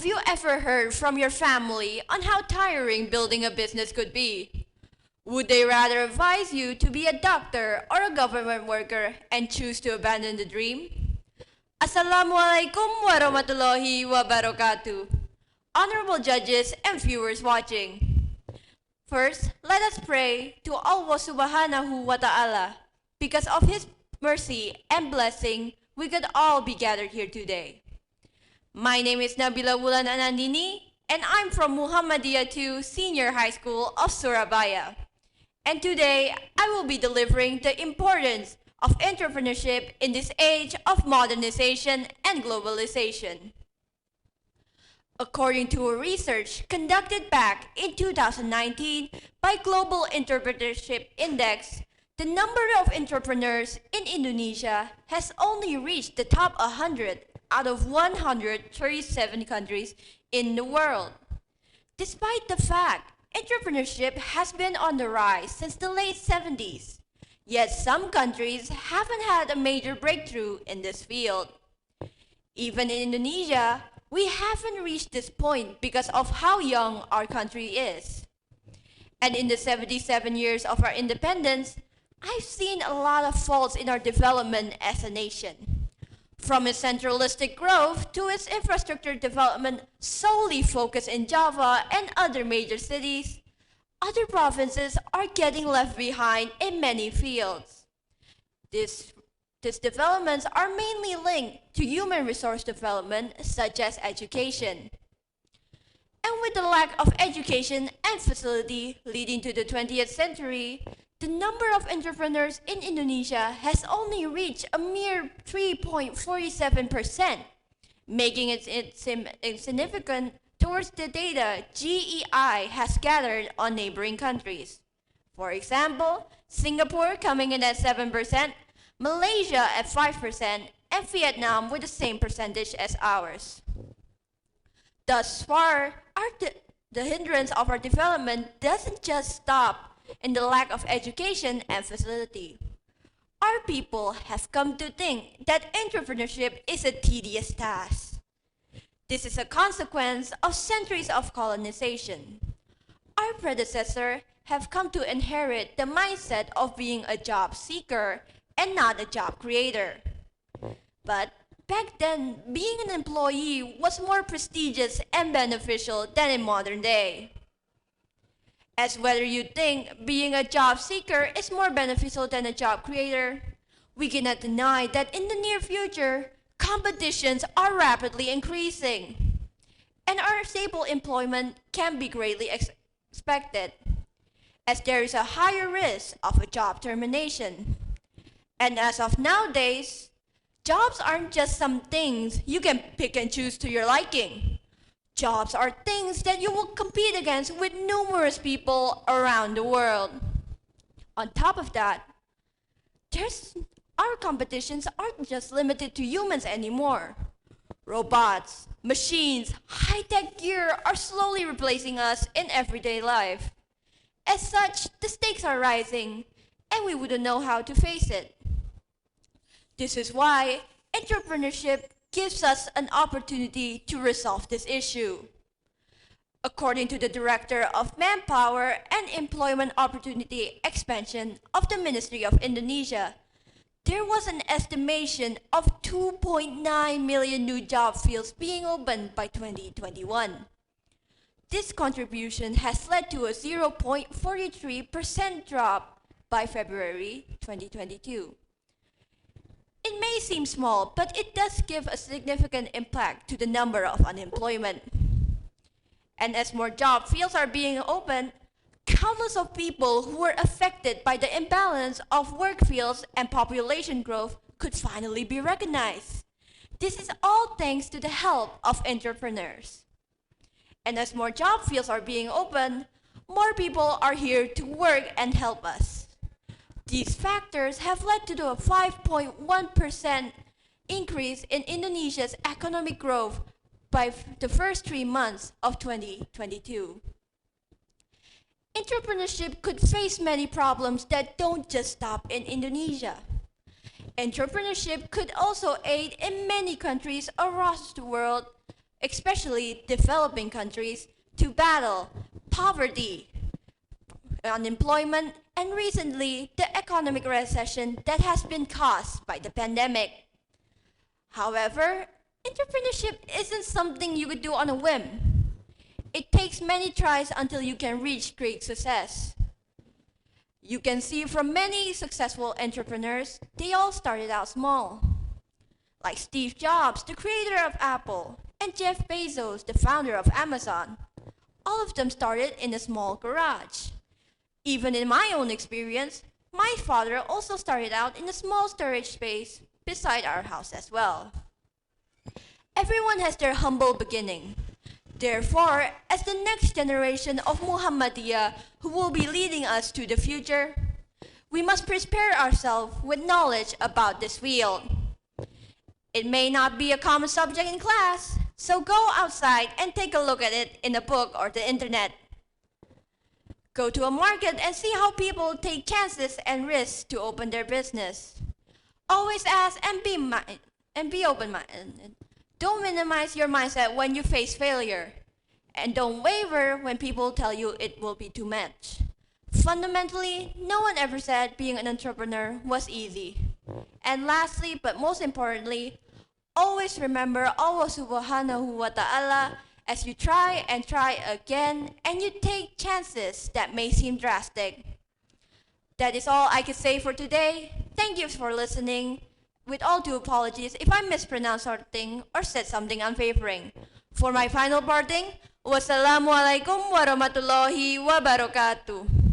Have you ever heard from your family on how tiring building a business could be? Would they rather advise you to be a doctor or a government worker and choose to abandon the dream? Assalamualaikum warahmatullahi wabarakatuh. Honorable judges and viewers watching. First, let us pray to Allah subhanahu wa ta'ala. Because of His mercy and blessing, we could all be gathered here today. My name is Nabila Wulan Anandini, and I'm from Muhammadiyah 2 Senior High School of Surabaya. And today, I will be delivering the importance of entrepreneurship in this age of modernization and globalization. According to a research conducted back in 2019 by Global Entrepreneurship Index, the number of entrepreneurs in Indonesia has only reached the top 100 out of 137 countries in the world. Despite the fact entrepreneurship has been on the rise since the late 70s, yet some countries haven't had a major breakthrough in this field. Even in Indonesia, we haven't reached this point because of how young our country is. And in the 77 years of our independence, I've seen a lot of faults in our development as a nation. From its centralistic growth to its infrastructure development solely focused in Java and other major cities, other provinces are getting left behind in many fields. These developments are mainly linked to human resource development such as education. And with the lack of education and facility leading to the 20th century, the number of entrepreneurs in Indonesia has only reached a mere 3.47%, making it insignificant towards the data GEI has gathered on neighboring countries. For example, Singapore coming in at 7%, Malaysia at 5%, and Vietnam with the same percentage as ours. Thus far, the hindrance of our development doesn't just stop in the lack of education and facility. Our people have come to think that entrepreneurship is a tedious task. This is a consequence of centuries of colonization. Our predecessors have come to inherit the mindset of being a job seeker and not a job creator. But back then, being an employee was more prestigious and beneficial than in modern day. As whether you think being a job seeker is more beneficial than a job creator, we cannot deny that in the near future, competitions are rapidly increasing, and our stable employment can be greatly expected, as there is a higher risk of a job termination. And as of nowadays, jobs aren't just some things you can pick and choose to your liking. Jobs are things that you will compete against with numerous people around the world. On top of that, our competitions aren't just limited to humans anymore. Robots, machines, high-tech gear are slowly replacing us in everyday life. As such, the stakes are rising, and we wouldn't know how to face it. This is why entrepreneurship gives us an opportunity to resolve this issue. According to the Director of Manpower and Employment Opportunity Expansion of the Ministry of Indonesia, there was an estimation of 2.9 million new job fields being opened by 2021. This contribution has led to a 0.43% drop by February 2022. It may seem small, but it does give a significant impact to the number of unemployment. And as more job fields are being opened, countless of people who were affected by the imbalance of work fields and population growth could finally be recognized. This is all thanks to the help of entrepreneurs. And as more job fields are being opened, more people are here to work and help us. These factors have led to a 5.1% increase in Indonesia's economic growth by the first 3 months of 2022. Entrepreneurship could face many problems that don't just stop in Indonesia. Entrepreneurship could also aid in many countries across the world especially developing countries, to battle poverty, unemployment, and recently the economic recession that has been caused by the pandemic. However, entrepreneurship isn't something you could do on a whim. It takes many tries until you can reach great success. You can see from many successful entrepreneurs, they all started out small. Like Steve Jobs, the creator of Apple, and Jeff Bezos, the founder of Amazon. All of them started in a small garage. Even in my own experience, my father also started out in a small storage space beside our house as well. Everyone has their humble beginning. Therefore, as the next generation of Muhammadiyah who will be leading us to the future, we must prepare ourselves with knowledge about this field. It may not be a common subject in class, so go outside and take a look at it in a book or the internet. Go to a market and see how people take chances and risks to open their business. Always ask and be open-minded. Don't minimize your mindset when you face failure. And don't waver when people tell you it will be too much. Fundamentally, no one ever said being an entrepreneur was easy. And lastly, but most importantly, always remember Allah subhanahu wa ta'ala as you try and try again and you take chances that may seem drastic. That is all I could say for today. Thank you for listening. With all due apologies if I mispronounced something or said something unfavoring. For my final parting, wassalamualaikum warahmatullahi wabarakatuh.